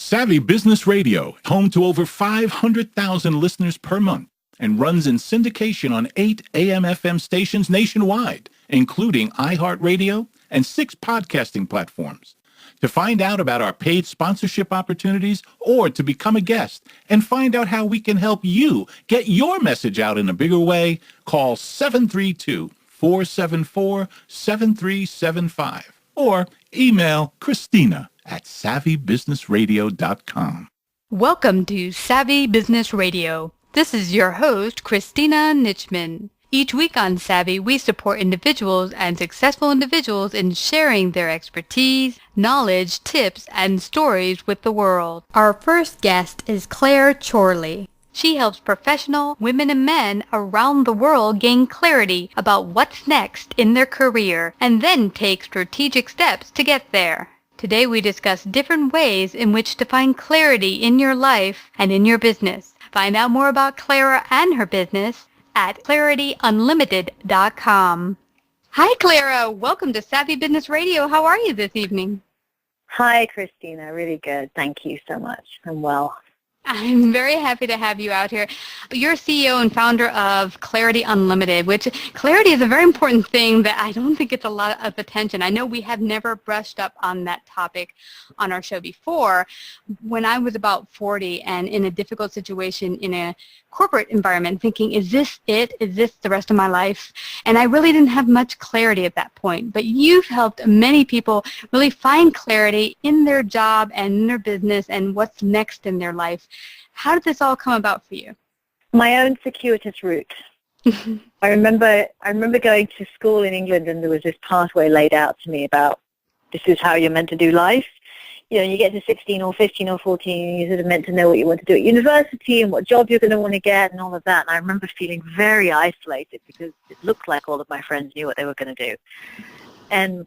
Savvy Business Radio, home to over 500,000 listeners per month, and runs in syndication on 8 AM/FM stations nationwide, including iHeartRadio and 6 podcasting platforms. To find out about our paid sponsorship opportunities or to become a guest and find out how we can help you get your message out in a bigger way, call 732-474-7375 or email Christina@savvybusinessradio.com. Welcome to Savvy Business Radio. This is your host, Christina Nichman. Each week on Savvy, we support individuals and successful individuals in sharing their expertise, knowledge, tips, and stories with the world. Our first guest is Clara Chorley. She helps professional women and men around the world gain clarity about what's next in their career and then take strategic steps to get there. Today we discuss different ways in which to find clarity in your life and in your business. Find out more about Clara and her business at clarityunlimited.com. Hi, Clara. Welcome to Savvy Business Radio. How are you this evening? Hi, Christina. Really good. Thank you so much. I'm well. I'm very happy to have you out here. You're CEO and founder of Clarity Unlimited, which clarity is a very important thing that I don't think gets a lot of attention. I know we have never brushed up on that topic on our show before. When I was about 40 and in a difficult situation in a corporate environment, thinking, is this it? Is this the rest of my life? And I really didn't have much clarity at that point. But you've helped many people really find clarity in their job and in their business and what's next in their life. How did this all come about for you? My own circuitous route. I remember going to school in England, and there was this pathway laid out to me about this is how you're meant to do life. You know, you get to 16 or 15 or 14, you're sort of meant to know what you want to do at university and what job you're going to want to get and all of that. And I remember feeling very isolated because it looked like all of my friends knew what they were going to do. And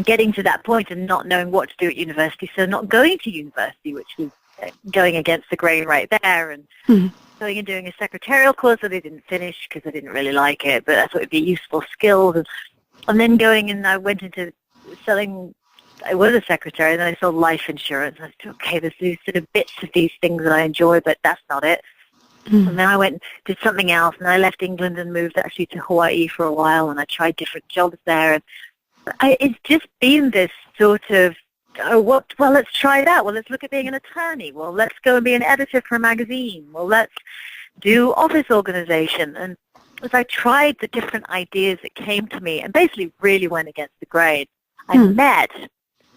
getting to that point and not knowing what to do at university, so not going to university, which was going against the grain right there, and going and doing a secretarial course that I didn't finish because I didn't really like it, but I thought it would be useful skills. And then going and I went into selling. I was a secretary, and then I sold life insurance. I said, okay, there's these sort of bits of these things that I enjoy, but that's not it. And then I went and did something else, and I left England and moved actually to Hawaii for a while, and I tried different jobs there. And it's just been this sort of, well, let's try that. Well, let's look at being an attorney. Well, let's go and be an editor for a magazine. Well, let's do office organization. And as I tried the different ideas that came to me and basically really went against the grain, I met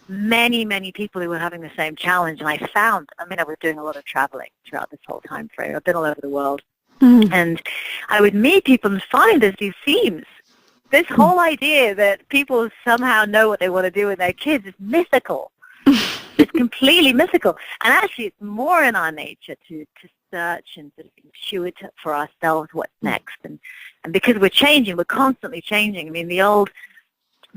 many, many people who were having the same challenge. And I found, I was doing a lot of traveling throughout this whole time frame. I've been all over the world. And I would meet people and find there's these themes. This whole idea that people somehow know what they want to do with their kids is mythical. It's completely mythical. And actually, it's more in our nature to search and sort of intuit for ourselves what's next. And because we're changing, we're constantly changing. I mean, the old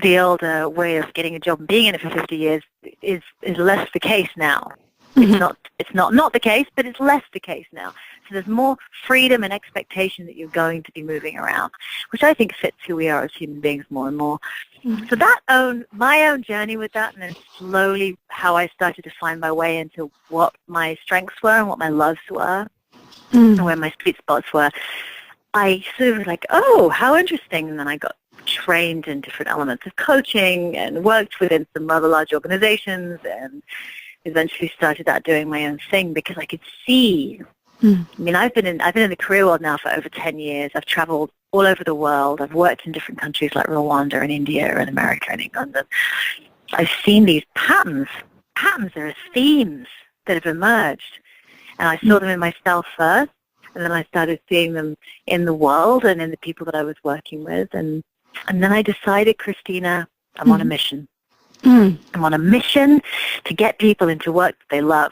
way of getting a job and being in it for 50 years is less the case now. It's not the case, but it's less the case now. So there's more freedom and expectation that you're going to be moving around, which I think fits who we are as human beings more and more. So my own journey with that, and then slowly how I started to find my way into what my strengths were and what my loves were and where my sweet spots were. I sort of was like, oh, how interesting. And then I got trained in different elements of coaching and worked within some rather large organizations and eventually started out doing my own thing because I could see. I mean, I've been in the career world now for over 10 years. I've traveled all over the world. I've worked in different countries like Rwanda and India and America and England. And I've seen these patterns. There are themes that have emerged. And I saw them in myself first, and then I started seeing them in the world and in the people that I was working with. And then I decided, Christina, I'm on a mission. I'm on a mission to get people into work that they love,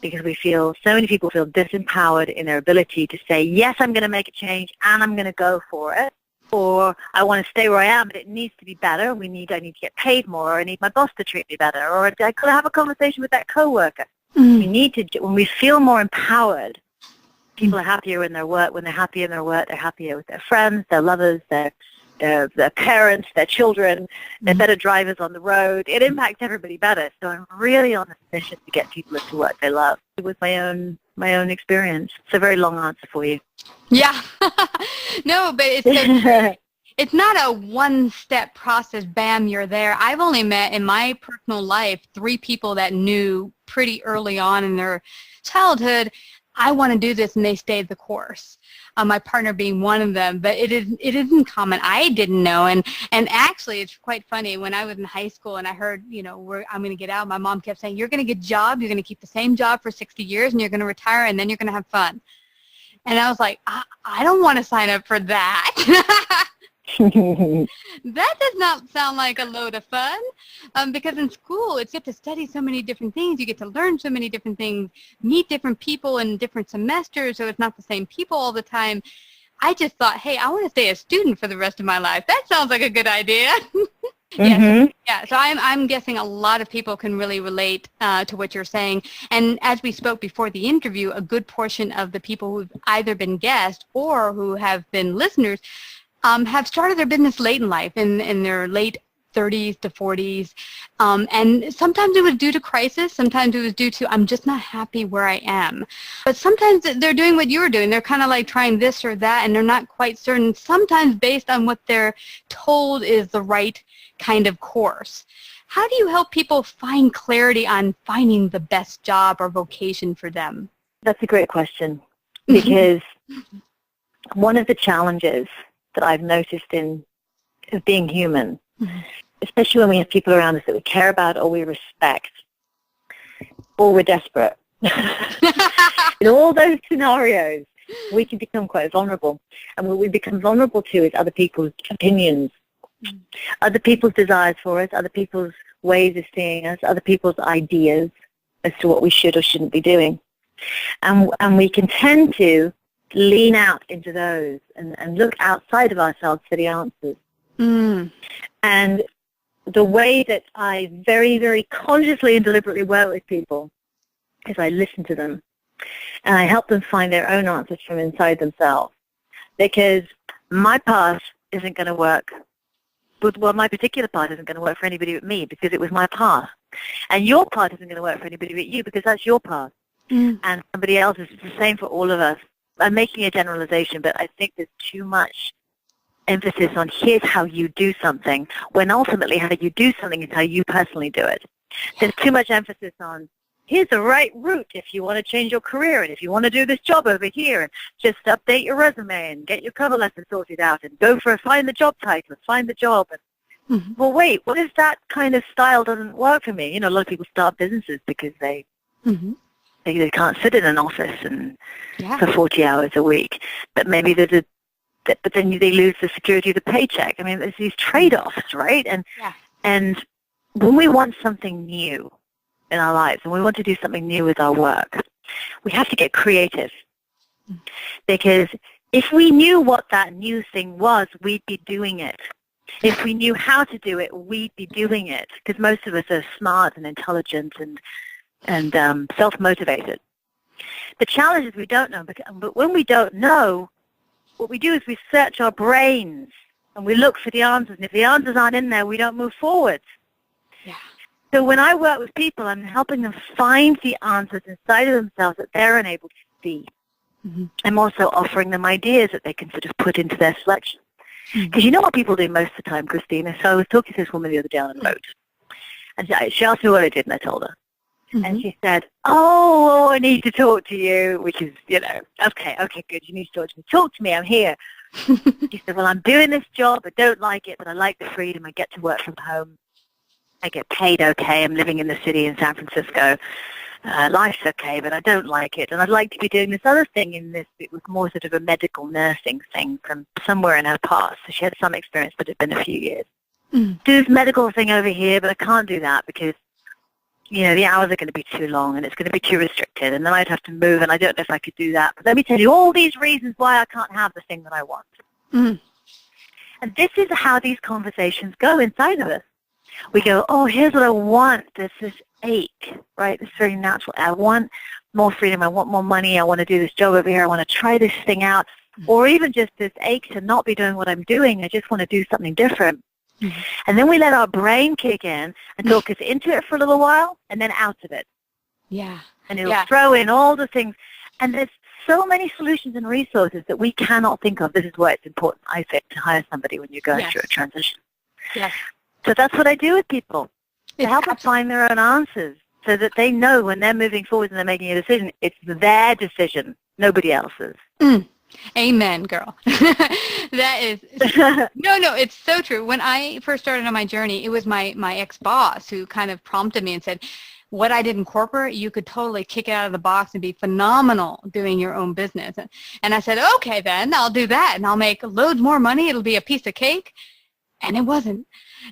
because so many people feel disempowered in their ability to say, yes, I'm going to make a change and I'm going to go for it, or I want to stay where I am, but it needs to be better. I need to get paid more, or I need my boss to treat me better, or I could have a conversation with that coworker. When we feel more empowered, people are happier in their work. When they're happy in their work, they're happier with their friends, their lovers, their their parents, their children. They're better drivers on the road. It impacts everybody better. So I'm really on this mission to get people into work they love. It was my own experience. It's a very long answer for you. Yeah. No, but it's so true. It's not a one-step process, bam, you're there. I've only met in my personal life 3 people that knew pretty early on in their childhood, I want to do this, and they stayed the course. My partner being one of them, but it isn't common. I didn't know, and actually it's quite funny. When I was in high school and I heard, I'm going to get out, my mom kept saying, you're going to get a job, you're going to keep the same job for 60 years, and you're going to retire, and then you're going to have fun. And I was like, I don't want to sign up for that. That does not sound like a load of fun, because in school you get to study so many different things, you get to learn so many different things, meet different people in different semesters, so it's not the same people all the time. I just thought, hey, I want to stay a student for the rest of my life. That sounds like a good idea. Yeah, so I'm guessing a lot of people can really relate to what you're saying. And as we spoke before the interview, a good portion of the people who've either been guests or who have been listeners have started their business late in life, in their late 30s to 40s. And sometimes it was due to crisis. Sometimes it was due to, I'm just not happy where I am. But sometimes they're doing what you were doing. They're kind of like trying this or that, and they're not quite certain, sometimes based on what they're told is the right kind of course. How do you help people find clarity on finding the best job or vocation for them? That's a great question, because one of the challenges that I've noticed in being human, especially when we have people around us that we care about or we respect, or we're desperate. In all those scenarios, we can become quite vulnerable. And what we become vulnerable to is other people's opinions, other people's desires for us, other people's ways of seeing us, other people's ideas as to what we should or shouldn't be doing. And we can tend to lean out into those and look outside of ourselves for the answers. And the way that I very, very consciously and deliberately work with people is I listen to them and I help them find their own answers from inside themselves. Because my path isn't going to work. Well, my particular path isn't going to work for anybody but me, because it was my path. And your path isn't going to work for anybody but you, because that's your path. And somebody else's. It's the same for all of us. I'm making a generalization, but I think there's too much emphasis on here's how you do something, when ultimately how you do something is how you personally do it. There's too much emphasis on here's the right route if you want to change your career, and if you want to do this job over here, and just update your resume and get your cover letter sorted out and find the job title and find the job. And, well, wait, what if that kind of style doesn't work for me? A lot of people start businesses because they can't sit in an office and for 40 hours a week. But maybe but then they lose the security of the paycheck. I mean, there's these trade-offs, right? And when we want something new in our lives, and we want to do something new with our work, we have to get creative. Because if we knew what that new thing was, we'd be doing it. If we knew how to do it, we'd be doing it. Because most of us are smart and intelligent and self-motivated. The challenge is we don't know, but when we don't know, what we do is we search our brains and we look for the answers, and if the answers aren't in there, we don't move forward. So when I work with people, I'm helping them find the answers inside of themselves that they're unable to see. I'm also offering them ideas that they can sort of put into their selection. Because you know what people do most of the time, Christina? So I was talking to this woman the other day on the road, and she asked me what I did, and I told her. And she said, oh, I need to talk to you, which is, okay, good, you need to talk to me. Talk to me, I'm here. She said, well, I'm doing this job, I don't like it, but I like the freedom, I get to work from home, I get paid okay, I'm living in the city in San Francisco, life's okay, but I don't like it, and I'd like to be doing this other thing it was more sort of a medical nursing thing from somewhere in her past, so she had some experience, but it had been a few years. Do this medical thing over here, but I can't do that because the hours are going to be too long and it's going to be too restricted, and then I'd have to move, and I don't know if I could do that. But let me tell you all these reasons why I can't have the thing that I want. And this is how these conversations go inside of us. We go, oh, here's what I want. There's this ache, right? It's very natural. I want more freedom. I want more money. I want to do this job over here. I want to try this thing out. or even just this ache to not be doing what I'm doing. I just want to do something different. And then we let our brain kick in and talk us into it for a little while and then out of it. Yeah. And it'll throw in all the things. And there's so many solutions and resources that we cannot think of. This is why it's important, I think, to hire somebody when you're going through a transition. Yes. So that's what I do with people, to help them find their own answers so that they know when they're moving forward and they're making a decision, it's their decision, nobody else's. Amen, girl. That is, no, it's so true. When I first started on my journey, it was my ex-boss who kind of prompted me and said, what I did in corporate, you could totally kick it out of the box and be phenomenal doing your own business. And I said, okay, then I'll do that and I'll make loads more money. It'll be a piece of cake. And it wasn't.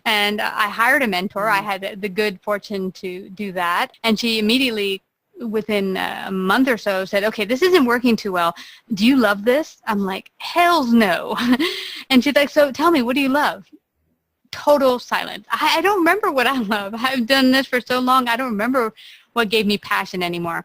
And I hired a mentor. I had the good fortune to do that. And she immediately, within a month or so, said, okay, this isn't working too well. Do you love this? I'm like, hells no. And she's like, so tell me, what do you love? Total silence. I don't remember what I love. I've done this for so long. I don't remember what gave me passion anymore.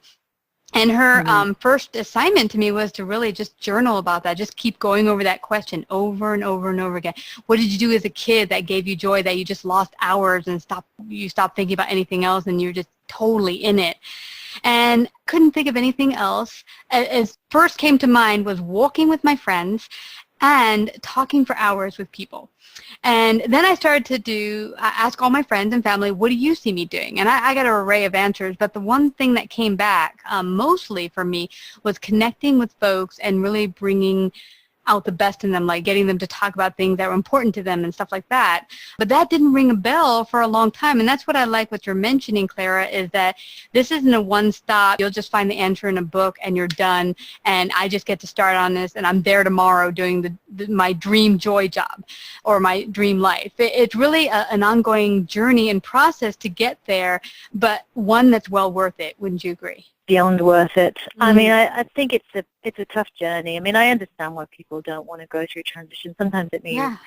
And her first assignment to me was to really just journal about that. Just keep going over that question over and over and over again. What did you do as a kid that gave you joy, that you just lost hours and you stopped thinking about anything else and you're just totally in it? And couldn't think of anything else. As first came to mind was walking with my friends and talking for hours with people. And then I started to ask all my friends and family, what do you see me doing? And I got an array of answers, but the one thing that came back mostly for me was connecting with folks and really bringing out the best in them, like getting them to talk about things that were important to them and stuff like that. But that didn't ring a bell for a long time. And that's what I like what you're mentioning, Clara, is that this isn't a one-stop, you'll just find the answer in a book and you're done, and I just get to start on this and I'm there tomorrow doing my dream joy job or my dream life. It's really an ongoing journey and process to get there, but one that's well worth it. Wouldn't you agree? Beyond worth it. I mean, I think it's a tough journey. I mean, I understand why people don't want to go through transition. Sometimes it means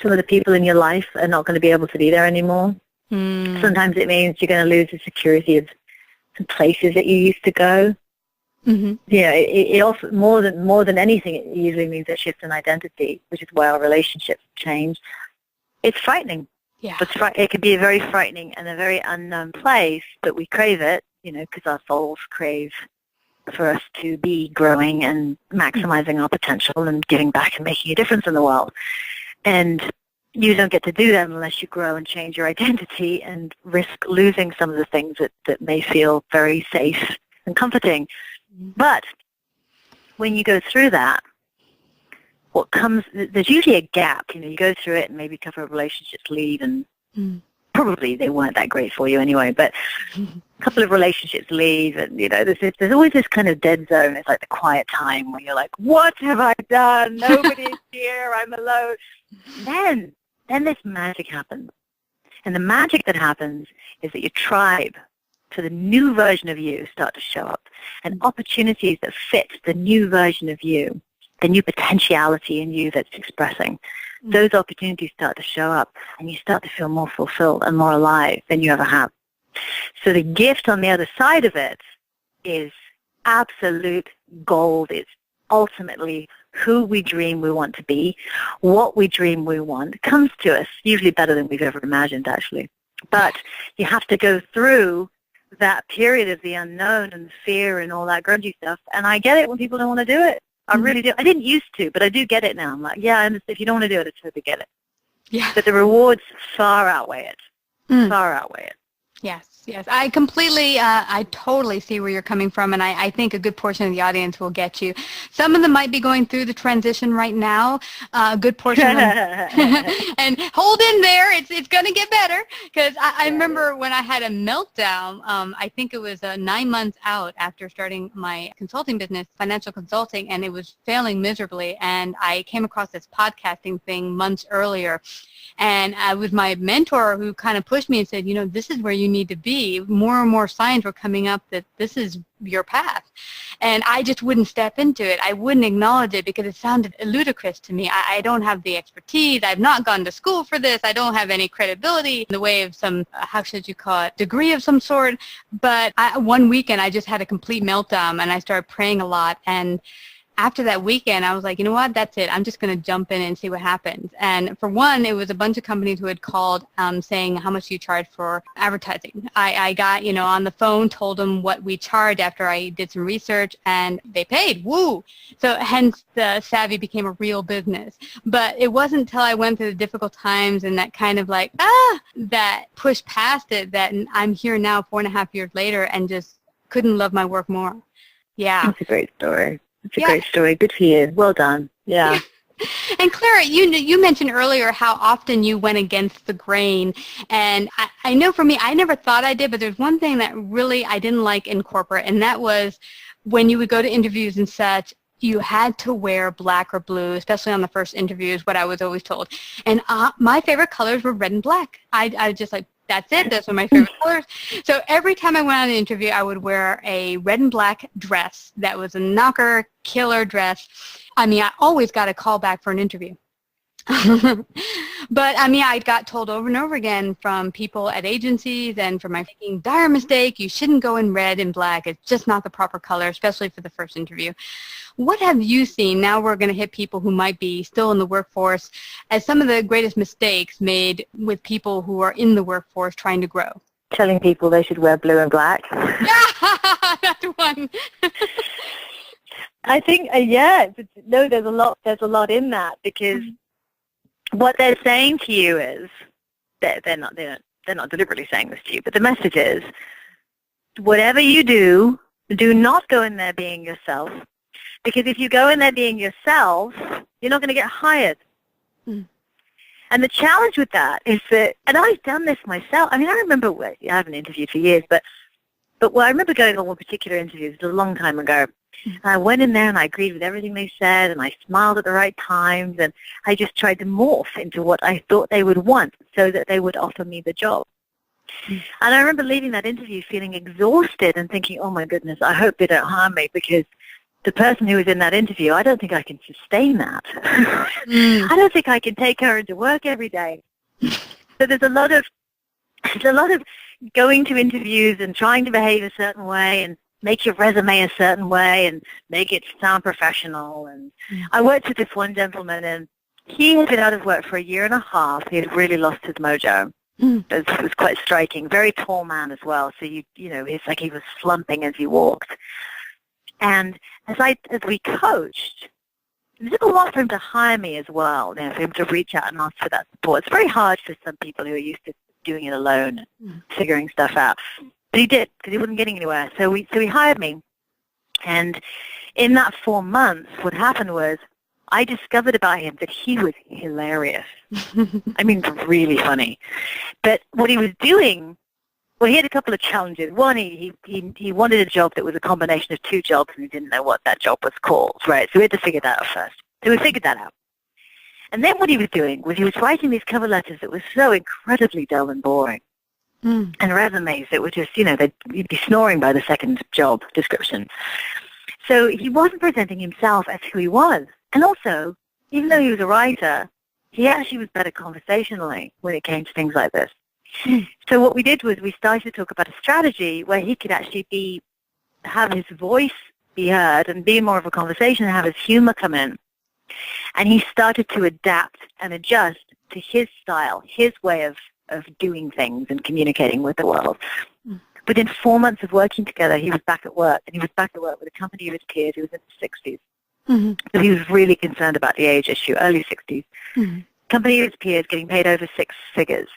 some of the people in your life are not going to be able to be there anymore. Sometimes it means you're going to lose the security of some places that you used to go. Yeah, it also more than anything, it usually means a shift in identity, which is why our relationships change. It's frightening. Yeah. But it can be a very frightening and a very unknown place, but we crave it, because our souls crave for us to be growing and maximizing our potential and giving back and making a difference in the world. And you don't get to do that unless you grow and change your identity and risk losing some of the things that may feel very safe and comforting. But when you go through that, there's usually a gap. You go through it and maybe a couple of relationships leave, and probably they weren't that great for you anyway, but a couple of relationships leave, and there's always this kind of dead zone. It's like the quiet time where you're like, what have I done? Nobody's here, I'm alone. Then this magic happens. And the magic that happens is that your tribe, so the new version of you, start to show up, and opportunities that fit the new version of you, the new potentiality in you that's expressing, those opportunities start to show up, and you start to feel more fulfilled and more alive than you ever have. So the gift on the other side of it is absolute gold. It's ultimately who we dream we want to be, what we dream we want. It comes to us, usually better than we've ever imagined, actually. But you have to go through that period of the unknown and fear and all that grungy stuff, and I get it when people don't want to do it. I really do. I didn't used to, but I do get it now. I'm like, yeah, I understand. If you don't want to do it, I totally get it. Yeah. But the rewards far outweigh it. Far outweigh it. Yes. I completely, I totally see where you're coming from, and I think a good portion of the audience will get you. Some of them might be going through the transition right now, a good portion of them. And hold in there, it's going to get better, because I remember when I had a meltdown, I think it was 9 months out after starting my consulting business, financial consulting, and it was failing miserably, and I came across this podcasting thing months earlier, and it was my mentor who kind of pushed me and said, this is where you need to be. be. More and more signs were coming up that this is your path. And I just wouldn't step into it. I wouldn't acknowledge it because it sounded ludicrous to me. I don't have the expertise. I've not gone to school for this. I don't have any credibility in the way of some, how should you call it, degree of some sort. But one weekend, I just had a complete meltdown, and I started praying a lot. And after that weekend, I was like, you know what, that's it. I'm just going to jump in and see what happens. And for one, it was a bunch of companies who had called saying, how much do you charge for advertising? I got, on the phone, told them what we charged after I did some research, and they paid. Woo! So hence the Savvy became a real business. But it wasn't until I went through the difficult times and that kind of like, that pushed past it that I'm here now 4.5 years later and just couldn't love my work more. Yeah. That's a great story. It's a great story. Good for you. Well done. Yeah. And Clara, you mentioned earlier how often you went against the grain. And I know for me, I never thought I did, but there's one thing that really I didn't like in corporate, and that was when you would go to interviews and such, you had to wear black or blue, especially on the first interviews, what I was always told. And my favorite colors were red and black. I just like, that's it. Those were my favorite colors. So every time I went on an interview, I would wear a red and black dress that was a knocker, killer dress. I mean, I always got a call back for an interview. But, I mean, I got told over and over again from people at agencies and from my making dire mistake, you shouldn't go in red and black. It's just not the proper color, especially for the first interview. What have you seen? Now we're going to hit people who might be still in the workforce as some of the greatest mistakes made with people who are in the workforce trying to grow. Telling people they should wear blue and black. Yeah, that's one. I think, no, there's a lot in that, because what they're saying to you is, they're not deliberately saying this to you, but the message is, whatever you do not go in there being yourself, because if you go in there being yourself, you're not going to get hired. Mm. And the challenge with that is that, and I've done this myself. I mean, I remember, I haven't interviewed for years, but I remember going on one particular interview. It was a long time ago. And I went in there and I agreed with everything they said, and I smiled at the right times, and I just tried to morph into what I thought they would want so that they would offer me the job. And I remember leaving that interview feeling exhausted and thinking, oh my goodness, I hope they don't harm me, because the person who was in that interview, I don't think I can sustain that. I don't think I can take her into work every day. So there's a lot of going to interviews and trying to behave a certain way and make your resume a certain way and make it sound professional. And I worked with this one gentleman, and he had been out of work for 1.5 years. He had really lost his mojo. It was quite striking. Very tall man as well. So it's like he was slumping as he walked. And as we coached, it took a lot for him to hire me as well, for him to reach out and ask for that support. It's very hard for some people who are used to doing it alone, figuring stuff out. But he did, because he wasn't getting anywhere. So he hired me. And in that 4 months, what happened was I discovered about him that he was hilarious. I mean, really funny. But what he was doing, well, he had a couple of challenges. One, he wanted a job that was a combination of 2 jobs, and he didn't know what that job was called, right? So we had to figure that out first. So we figured that out. And then what he was doing was he was writing these cover letters that were so incredibly dull and boring, and resumes that were just, you'd be snoring by the second job description. So he wasn't presenting himself as who he was. And also, even though he was a writer, he actually was better conversationally when it came to things like this. So what we did was we started to talk about a strategy where he could actually have his voice be heard and be more of a conversation and have his humor come in. And he started to adapt and adjust to his style, his way of doing things and communicating with the world. Within 4 months of working together, he was back at work, and he was back at work with a company of his peers. He was in his 60s. So he was really concerned about the age issue, early 60s. Company of his peers getting paid over 6 figures.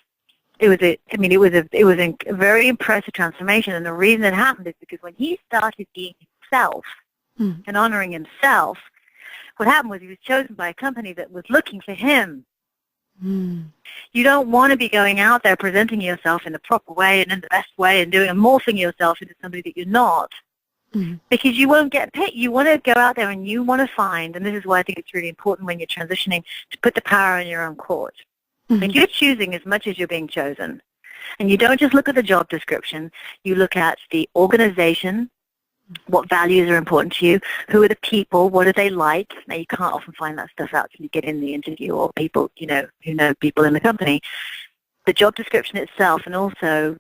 It was a very impressive transformation, and the reason it happened is because when he started being himself and honoring himself, what happened was he was chosen by a company that was looking for him. You don't want to be going out there presenting yourself in the proper way and in the best way and morphing yourself into somebody that you're not, because you won't get picked. You want to go out there and you want to find, and this is why I think it's really important when you're transitioning, to put the power in your own court. Like, you're choosing as much as you're being chosen. And you don't just look at the job description. You look at the organization, what values are important to you, who are the people, what do they like. Now, you can't often find that stuff out till you get in the interview, or people, who know people in the company. The job description itself, and also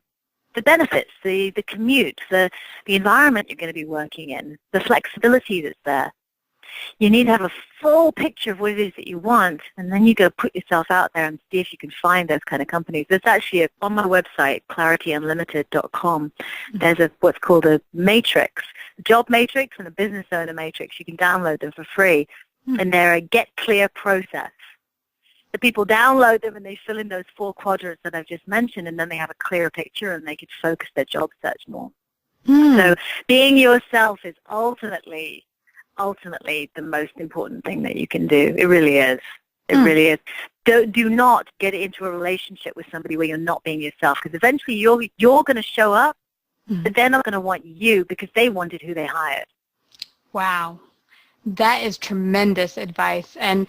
the benefits, the commute, the environment you're going to be working in, the flexibility that's there. You need to have a full picture of what it is that you want, and then you go put yourself out there and see if you can find those kind of companies. There's actually, on my website, clarityunlimited.com, there's what's called a matrix, a job matrix and a business owner matrix. You can download them for free, and they're a get clear process. The people download them and they fill in those 4 quadrants that I've just mentioned, and then they have a clearer picture and they can focus their job search more. So being yourself is ultimately the most important thing that you can do. It really is. It really is. Do not get into a relationship with somebody where you're not being yourself, because eventually you're going to show up, but they're not going to want you because they wanted who they hired. Wow. That is tremendous advice, and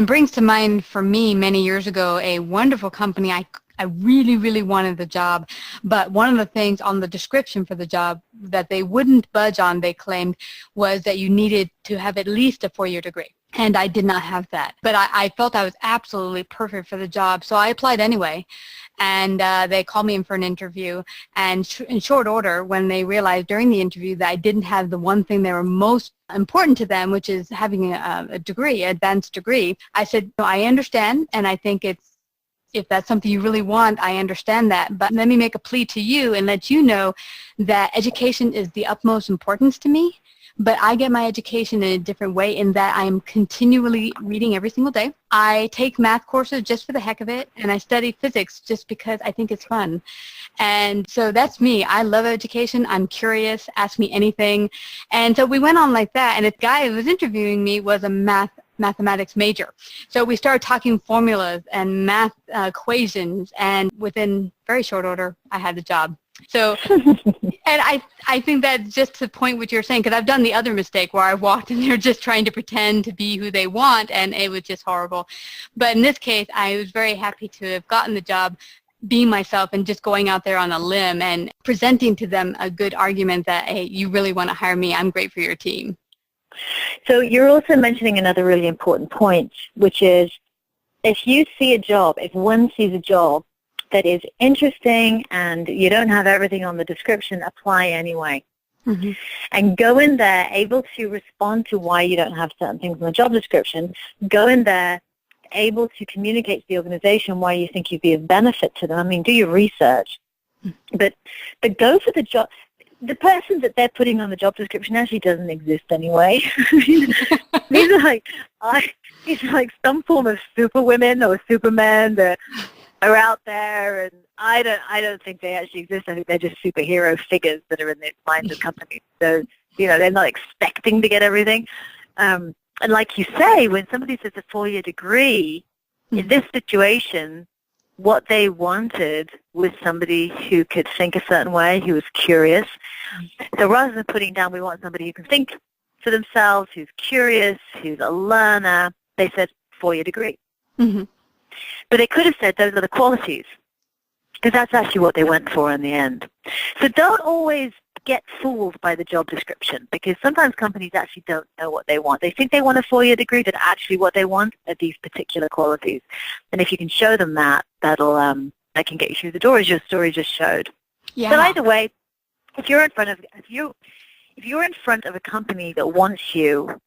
brings to mind for me many years ago a wonderful company. I really, really wanted the job, but one of the things on the description for the job that they wouldn't budge on, they claimed, was that you needed to have at least a 4-year degree. And I did not have that. But I felt I was absolutely perfect for the job, so I applied anyway. And they called me in for an interview. And in short order, when they realized during the interview that I didn't have the one thing that were most important to them, which is having a degree, an advanced degree, I said, no, I understand, and I think if that's something you really want, I understand that. But let me make a plea to you and let you know that education is the utmost importance to me. But I get my education in a different way, in that I am continually reading every single day. I take math courses just for the heck of it, and I study physics just because I think it's fun. And so that's me. I love education. I'm curious. Ask me anything. And so we went on like that, and the guy who was interviewing me was a mathematics major. So we started talking formulas and math equations, and within very short order, I had the job. So, and I think that's just to point what you're saying, because I've done the other mistake where I walked in there just trying to pretend to be who they want, and it was just horrible. But in this case, I was very happy to have gotten the job, being myself, and just going out there on a limb and presenting to them a good argument that, hey, you really want to hire me, I'm great for your team. So you're also mentioning another really important point, which is if you see a job, if one sees a job that is interesting and you don't have everything on the description, apply anyway. And go in there able to respond to why you don't have certain things on the job description. Go in there able to communicate to the organization why you think you'd be of benefit to them. I mean, do your research. But go for the job. The person that they're putting on the job description actually doesn't exist anyway. These are like some form of superwomen or supermen that are out there, and I don't think they actually exist. I think they're just superhero figures that are in the minds of companies. So, they're not expecting to get everything. And like you say, when somebody says a 4-year degree, in this situation, what they wanted was somebody who could think a certain way, who was curious. So rather than putting down, we want somebody who can think for themselves, who's curious, who's a learner, they said 4-year degree. But they could have said those are the qualities, because that's actually what they went for in the end. So don't always get fooled by the job description, because sometimes companies actually don't know what they want. They think they want a 4-year degree, but actually what they want are these particular qualities. And if you can show them that, that can get you through the door, as your story just showed. Yeah. But either way, if you're in front of a company that wants you,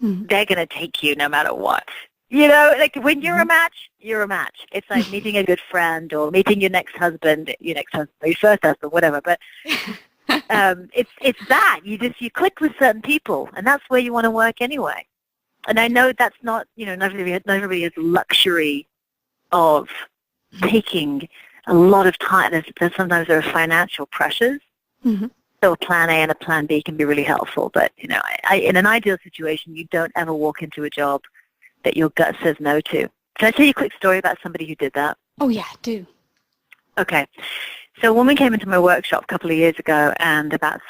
they're going to take you no matter what. Like when you're a match, you're a match. It's like meeting a good friend or meeting your next husband, your first husband, whatever. But it's that you click with certain people, and that's where you want to work anyway. And I know that's not, not everybody has the luxury of taking a lot of time. Sometimes there are financial pressures. So a plan A and a plan B can be really helpful. But in an ideal situation, you don't ever walk into a job that your gut says no to. Can I tell you a quick story about somebody who did that? Oh, yeah, do. Okay. So a woman came into my workshop a couple of years ago, and about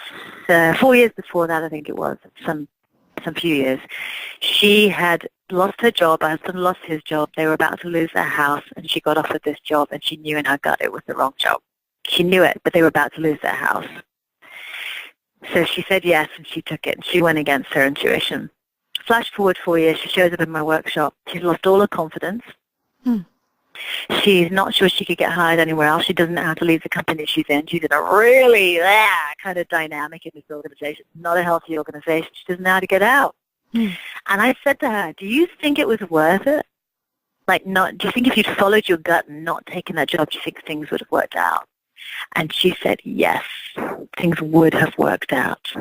4 years before that, I think it was, some few years, she had lost her job, her husband lost his job, they were about to lose their house, and she got offered this job, and she knew in her gut it was the wrong job. She knew it, but they were about to lose their house. So she said yes, and she took it, and she went against her intuition. Flash forward 4 years, she shows up in my workshop. She's lost all her confidence. She's not sure she could get hired anywhere else. She doesn't know how to leave the company she's in. She's in a really kind of dynamic in this organization. Not a healthy organization. She doesn't know how to get out. And I said to her, do you think it was worth it? Do you think if you'd followed your gut and not taken that job, do you think things would have worked out? And she said, yes, things would have worked out.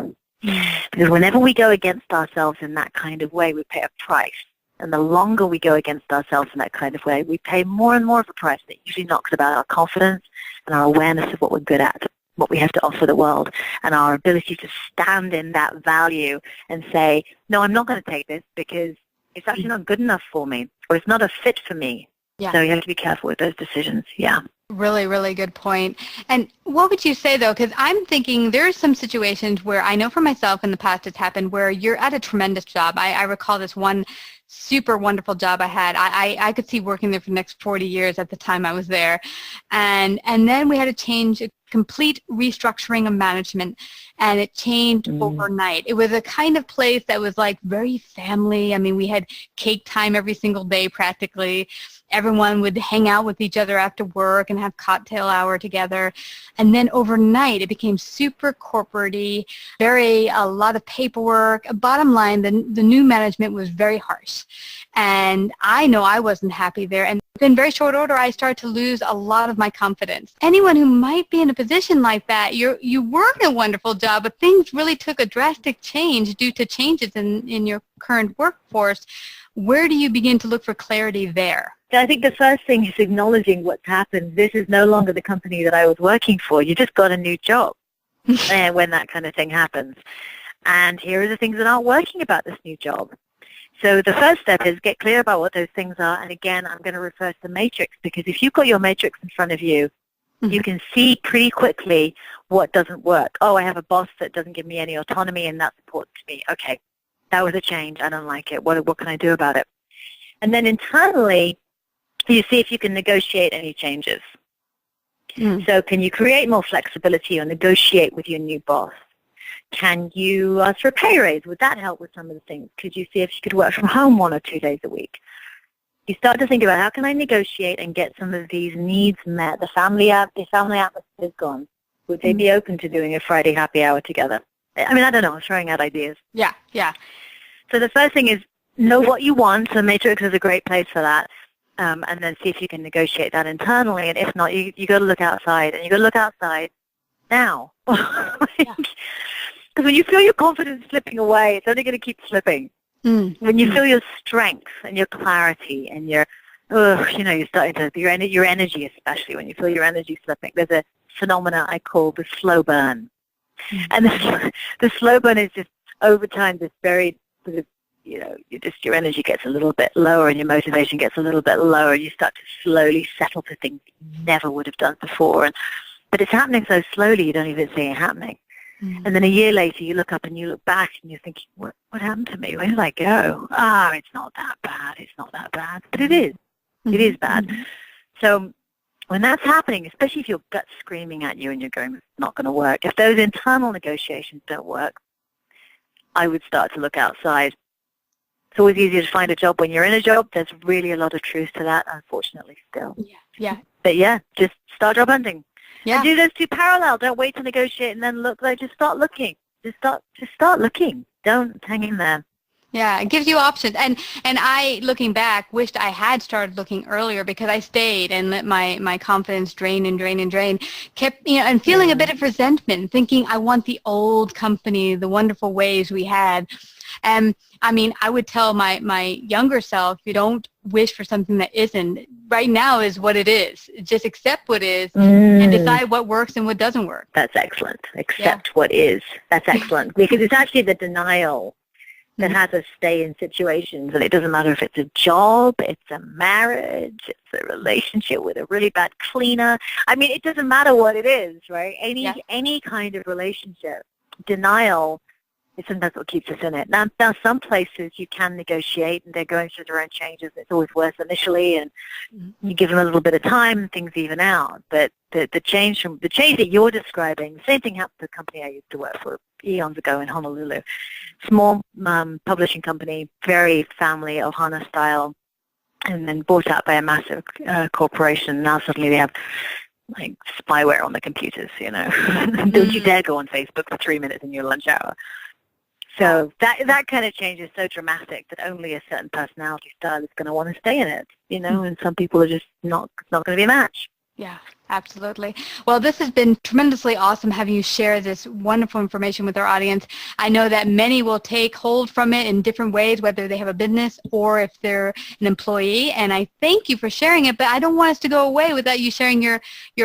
Because whenever we go against ourselves in that kind of way, we pay a price. And the longer we go against ourselves in that kind of way, we pay more and more of a price. It usually knocks about our confidence and our awareness of what we're good at, what we have to offer the world, and our ability to stand in that value and say, no, I'm not going to take this because it's actually not good enough for me, or it's not a fit for me. Yeah. So you have to be careful with those decisions. Yeah. Really, really good point. And what would you say, though, because I'm thinking there are some situations where I know for myself in the past it's happened where you're at a tremendous job. I recall this one super wonderful job I had. I could see working there for the next 40 years at the time I was there. And then we had to change a complete restructuring of management, and it changed overnight. It was a kind of place that was like very family. I mean, we had cake time every single day practically. Everyone would hang out with each other after work and have cocktail hour together. And then overnight, it became super corporate-y, a lot of paperwork. Bottom line, the new management was very harsh. And I know I wasn't happy there. And in very short order, I started to lose a lot of my confidence. Anyone who might be in a position like that, you were in a wonderful job, but things really took a drastic change due to changes in your current workforce. Where do you begin to look for clarity there? I think the first thing is acknowledging what's happened. This is no longer the company that I was working for. You just got a new job when that kind of thing happens. And here are the things that aren't working about this new job. So the first step is get clear about what those things are. And again, I'm going to refer to the matrix, because if you've got your matrix in front of you, you can see pretty quickly what doesn't work. Oh, I have a boss that doesn't give me any autonomy, and that's important to me. Okay, that was a change. I don't like it. What can I do about it? And then internally, you see if you can negotiate any changes. So can you create more flexibility or negotiate with your new boss? Can you ask for a pay raise? Would that help with some of the things? Could you see if you could work from home 1 or 2 days a week? You start to think about how can I negotiate and get some of these needs met. The family atmosphere is gone. Would they be open to doing a Friday happy hour together? I mean, I don't know. I'm throwing out ideas. Yeah. So the first thing is know what you want. So Matrix is a great place for that. And then see if you can negotiate that internally. And if not, you got to look outside. And you got to look outside now. Because when you feel your confidence slipping away, it's only going to keep slipping. When you feel your strength and your clarity and you're starting to, your energy especially, when you feel your energy slipping, there's a phenomena I call the slow burn. And the slow burn is just over time, this very sort of, your energy gets a little bit lower and your motivation gets a little bit lower. You start to slowly settle for things you never would have done before. But it's happening so slowly you don't even see it happening. And then a year later you look up and you look back and you're thinking, what happened to me? Where did I go? It's not that bad. It's not that bad. But it is. It is bad. So when that's happening, especially if your gut's screaming at you and you're going, it's not going to work, if those internal negotiations don't work, I would start to look outside. It's always easier to find a job when you're in a job. There's really a lot of truth to that, unfortunately, still. Yeah. But yeah, just start job hunting. Yeah. And do those two parallel. Don't wait to negotiate and then look. Just start looking. Just start looking. Don't hang in there. Yeah, it gives you options. And I, looking back, wished I had started looking earlier because I stayed and let my confidence drain. Kept, and feeling a bit of resentment, thinking I want the old company, the wonderful ways we had. And I mean, I would tell my younger self, you don't wish for something that isn't. Right now is what it is. Just accept what is and decide what works and what doesn't work. That's excellent. Accept what is. That's excellent. Because it's actually the denial that has us stay in situations, and it doesn't matter if it's a job, it's a marriage, it's a relationship with a really bad cleaner. I mean, it doesn't matter what it is, right? Any kind of relationship. Denial It's sometimes what keeps us in it. Now, some places you can negotiate, and they're going through their own changes. It's always worse initially, and you give them a little bit of time, and things even out. But the change that you're describing, the same thing happened to the company I used to work for eons ago in Honolulu. Small publishing company, very family Ohana style, and then bought out by a massive corporation. Now suddenly they have like spyware on the computers, Don't you dare go on Facebook for 3 minutes in your lunch hour. So that kind of change is so dramatic that only a certain personality style is going to want to stay in it, and some people are just not going to be a match. Yeah, absolutely. Well, this has been tremendously awesome having you share this wonderful information with our audience. I know that many will take hold from it in different ways, whether they have a business or if they're an employee. And I thank you for sharing it, but I don't want us to go away without you sharing your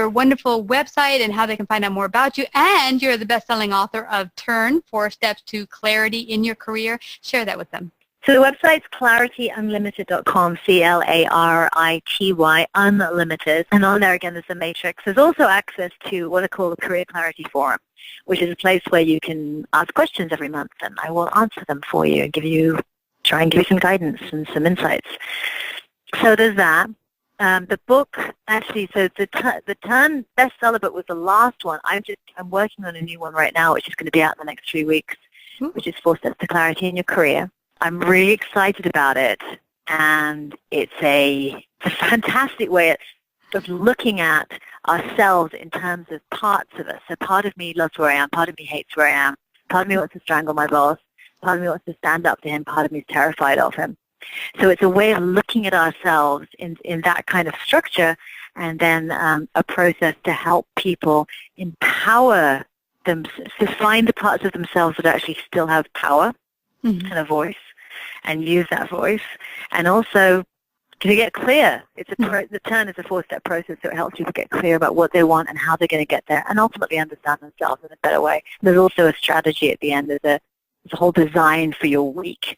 wonderful website and how they can find out more about you. And you're the best-selling author of Turn, 4 Steps to Clarity in Your Career. Share that with them. So the website's clarityunlimited.com, CLARITY, Unlimited. And on there, again, there's a matrix. There's also access to what I call the Career Clarity Forum, which is a place where you can ask questions every month, and I will answer them for you and try and give you some guidance and some insights. So there's that. The book, actually, so the Turn bestseller book was the last one. I'm working on a new one right now, which is going to be out in the next 3 weeks, which is 4 Steps to Clarity in Your Career. I'm really excited about it, and it's a fantastic way of looking at ourselves in terms of parts of us. So part of me loves where I am, part of me hates where I am, part of me wants to strangle my boss, part of me wants to stand up to him, part of me is terrified of him. So it's a way of looking at ourselves in that kind of structure, and then a process to help people empower them to find the parts of themselves that actually still have power and a voice, and use that voice, and also to get clear. The Turn is a 4-step process, so it helps people get clear about what they want and how they're going to get there, and ultimately understand themselves in a better way. There's also a strategy at the end. There's a whole design for your week.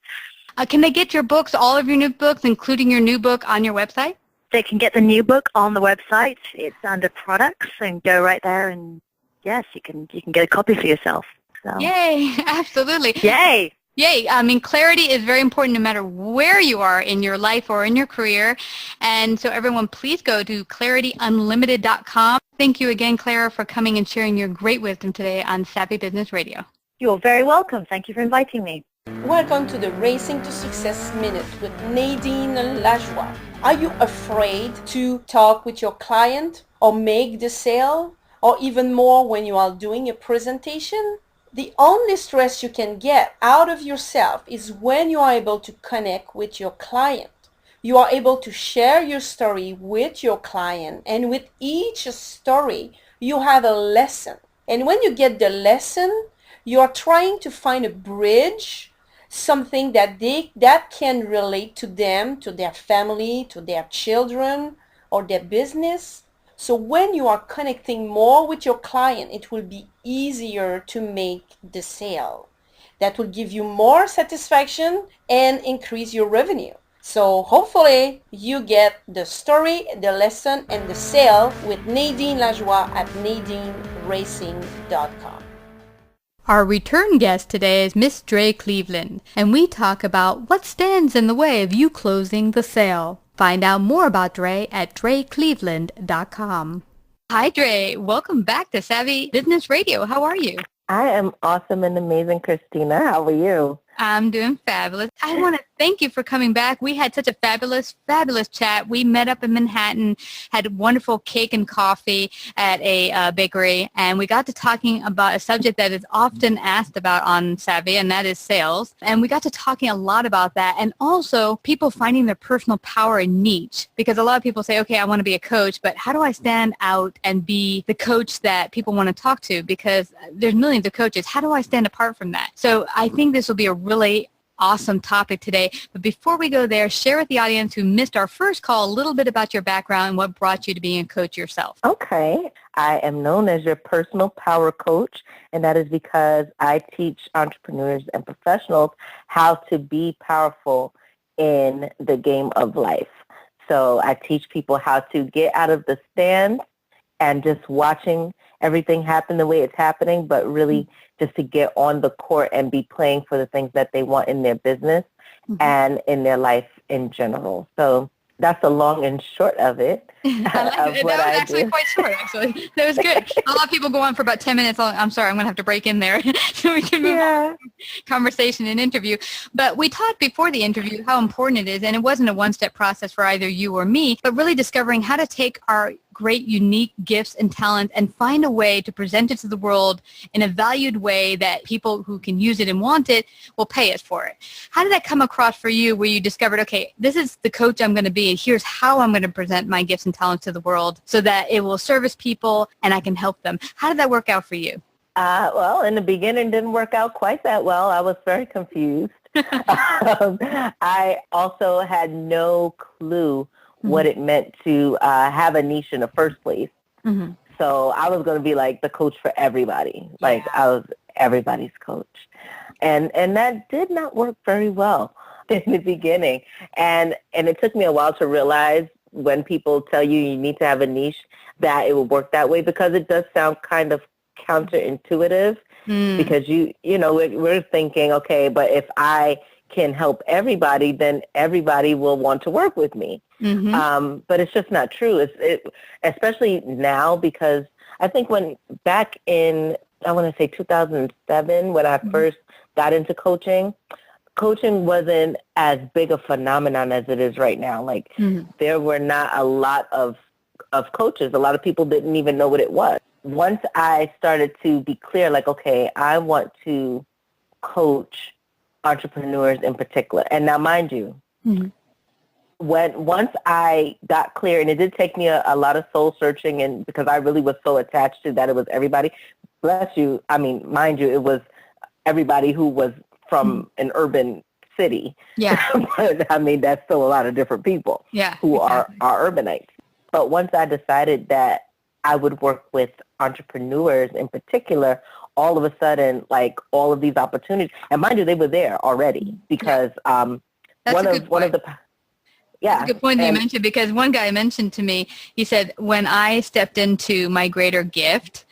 Can they get your books, all of your new books, including your new book, on your website? They can get the new book on the website. It's under products, and go right there, and yes, you can get a copy for yourself. So. Yay! Absolutely. Yay! Yay. I mean, clarity is very important no matter where you are in your life or in your career. And so everyone, please go to clarityunlimited.com. Thank you again, Clara, for coming and sharing your great wisdom today on Savvy Business Radio. You're very welcome. Thank you for inviting me. Welcome to the Racing to Success Minute with Nadine Lajoie. Are you afraid to talk with your client or make the sale, or even more when you are doing a presentation? The only stress you can get out of yourself is when you are able to connect with your client. You are able to share your story with your client, and with each story, you have a lesson. And when you get the lesson, you are trying to find a bridge, something that can relate to them, to their family, to their children, or their business. So when you are connecting more with your client, it will be easier to make the sale. That will give you more satisfaction and increase your revenue. So hopefully you get the story, the lesson, and the sale with Nadine Lajoie at nadineracing.com. Our return guest today is Miss Dre Cleveland, and we talk about what stands in the way of you closing the sale. Find out more about Dre at drecleveland.com. Hi, Dre. Welcome back to Savvy Business Radio. How are you? I am awesome and amazing, Christina. How are you? I'm doing fabulous. I want to thank you for coming back. We had such a fabulous chat. We met up in Manhattan, had wonderful cake and coffee at a bakery, and we got to talking about a subject that is often asked about on Savvy, and that is sales. And we got to talking a lot about that, and also people finding their personal power and niche, because a lot of people say, okay, I want to be a coach, but how do I stand out and be the coach that people want to talk to? Because there's millions of coaches. How do I stand apart from that? So I think this will be a really awesome topic today. But before we go there, share with the audience who missed our first call a little bit about your background and what brought you to being a coach yourself. Okay. I am known as your personal power coach, and that is because I teach entrepreneurs and professionals how to be powerful in the game of life. So I teach people how to get out of the stand and just watching everything happen the way it's happening, but really just to get on the court and be playing for the things that they want in their business and in their life in general. So that's the long and short of it. That was actually quite short, actually. That was good. A lot of people go on for about 10 minutes. I'm sorry, I'm going to have to break in there so we can move on to conversation and interview. But we talked before the interview how important it is, and it wasn't a one-step process for either you or me, but really discovering how to take our great, unique gifts and talent and find a way to present it to the world in a valued way that people who can use it and want it will pay us for it. How did that come across for you where you discovered, okay, this is the coach I'm going to be, and here's how I'm going to present my gifts and talents to the world so that it will service people and I can help them? How did that work out for you? Well, in the beginning, it didn't work out quite that well. I was very confused. I also had no clue what it meant to have a niche in the first place. So I was going to be like the coach for everybody. Like I was everybody's coach. And that did not work very well in the beginning. And it took me a while to realize when people tell you need to have a niche that it will work that way, because it does sound kind of counterintuitive because you know, we're thinking, okay, but if I can help everybody, then everybody will want to work with me. But it's just not true. Especially now, because I think when back in, I want to say 2007, when I first got into coaching wasn't as big a phenomenon as it is right now. Like there were not a lot of coaches. A lot of people didn't even know what it was. Once I started to be clear, like, okay, I want to coach entrepreneurs in particular. And now, mind you, once I got clear, and it did take me a lot of soul searching, and because I really was so attached to that it was everybody. Bless you. I mean, mind you, it was everybody who was from an urban city. Yeah. But I mean, that's still a lot of different people who are urbanites. But once I decided that I would work with entrepreneurs in particular, all of a sudden, like all of these opportunities, and mind you, they were there already because one of the That's a good point that you mentioned, because one guy mentioned to me, he said, when I stepped into my greater gift,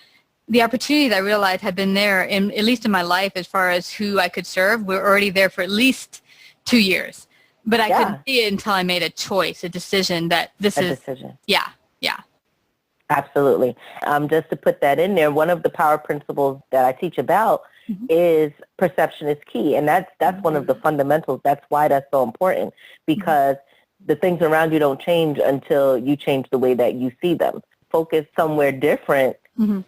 the opportunities I realized had been there, at least in my life, as far as who I could serve, were already there for at least 2 years. But I couldn't see it until I made a choice, a decision that this is. Decision. Yeah. Absolutely. Just to put that in there, one of the power principles that I teach about is perception is key. And that's one of the fundamentals. That's why that's so important, because the things around you don't change until you change the way that you see them. Focus somewhere different.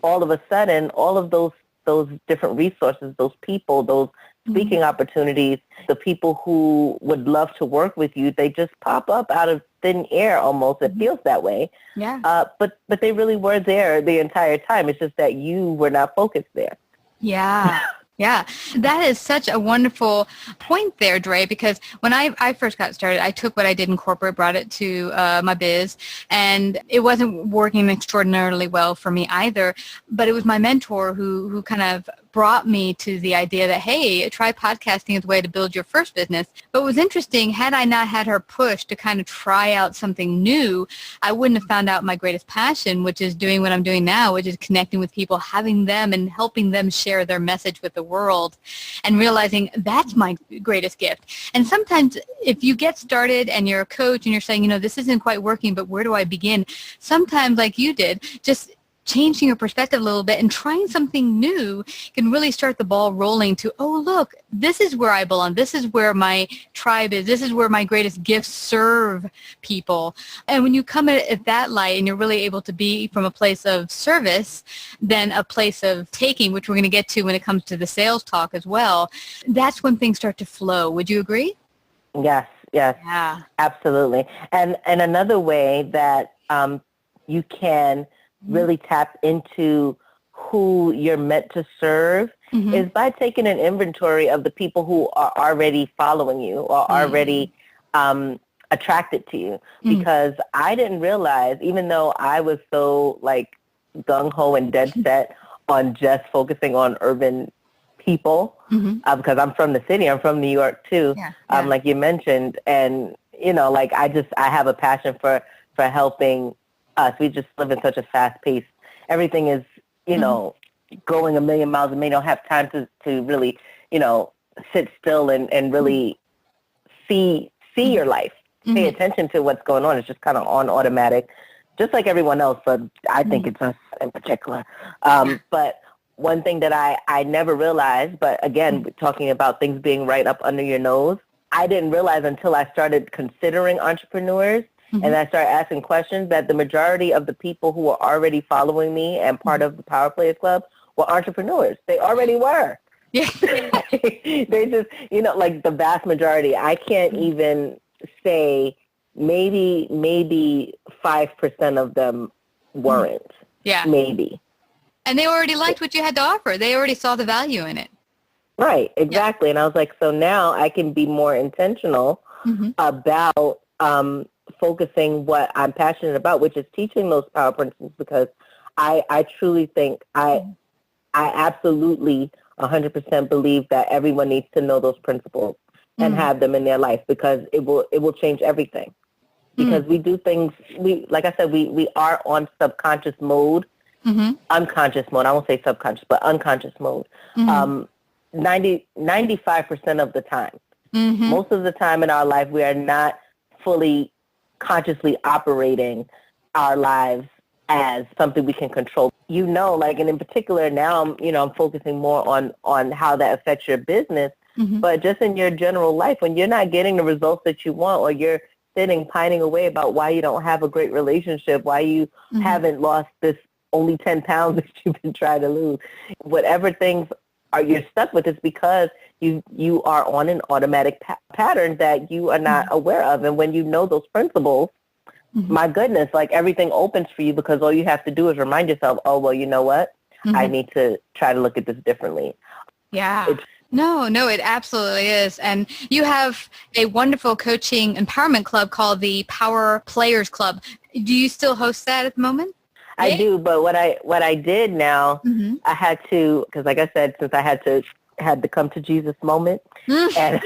All of a sudden, all of those different resources, those people, those speaking opportunities, the people who would love to work with you, they just pop up out of thin air almost. It feels that way. Yeah. But they really were there the entire time. It's just that you were not focused there. Yeah. Yeah, that is such a wonderful point there, Dre, because when I first got started, I took what I did in corporate, brought it to my biz, and it wasn't working extraordinarily well for me either, but it was my mentor who kind of brought me to the idea that, hey, try podcasting as a way to build your first business. But what was interesting, had I not had her push to kind of try out something new, I wouldn't have found out my greatest passion, which is doing what I'm doing now, which is connecting with people, having them and helping them share their message with the world, and realizing that's my greatest gift. And sometimes if you get started and you're a coach and you're saying, this isn't quite working, but where do I begin? Sometimes, like you did, just changing your perspective a little bit and trying something new can really start the ball rolling to, oh, look, this is where I belong. This is where my tribe is. This is where my greatest gifts serve people. And when you come at that light and you're really able to be from a place of service than a place of taking, which we're going to get to when it comes to the sales talk as well, that's when things start to flow. Would you agree? Yes. Yeah. Absolutely. And another way that you can really tap into who you're meant to serve is by taking an inventory of the people who are already following you or already attracted to you. Because I didn't realize, even though I was so like gung-ho and dead set on just focusing on urban people, because I'm from the city, I'm from New York too, like you mentioned, and I have a passion for helping us. We just live in such a fast pace. Everything is, going a million miles, and they don't have time to really, sit still and really see your life, pay attention to what's going on. It's just kind of on automatic, just like everyone else. But I think it's us in particular. But one thing that I never realized, but again, talking about things being right up under your nose, I didn't realize until I started considering entrepreneurs and I started asking questions that the majority of the people who were already following me and part of the Power Players Club were entrepreneurs. They already were. Yeah. They just, like the vast majority. I can't even say maybe 5% of them weren't. Yeah. Maybe. And they already liked what you had to offer. They already saw the value in it. Right, exactly. Yeah. And I was like, so now I can be more intentional about focusing what I'm passionate about, which is teaching those power principles, because I truly think I absolutely 100% believe that everyone needs to know those principles and have them in their life, because it will change everything. Because we do things, like I said, we are on subconscious mode, unconscious mode. I won't say subconscious, but unconscious mode. 95% of the time. Most of the time in our life, we are not fully consciously operating our lives as something we can control. Like, and in particular now, I'm focusing more on how that affects your business, but just in your general life, when you're not getting the results that you want, or you're sitting pining away about why you don't have a great relationship, why you haven't lost this only 10 pounds that you've been trying to lose, whatever things you're stuck with, is because you are on an automatic pattern that you are not aware of. And when you know those principles, my goodness, like everything opens for you, because all you have to do is remind yourself, oh, well, you know what? I need to try to look at this differently. Yeah. No, it absolutely is. And you have a wonderful coaching empowerment club called the Power Players Club. Do you still host that at the moment? I do, but what I did now, I had to, because like I said, since I had to come to Jesus moment and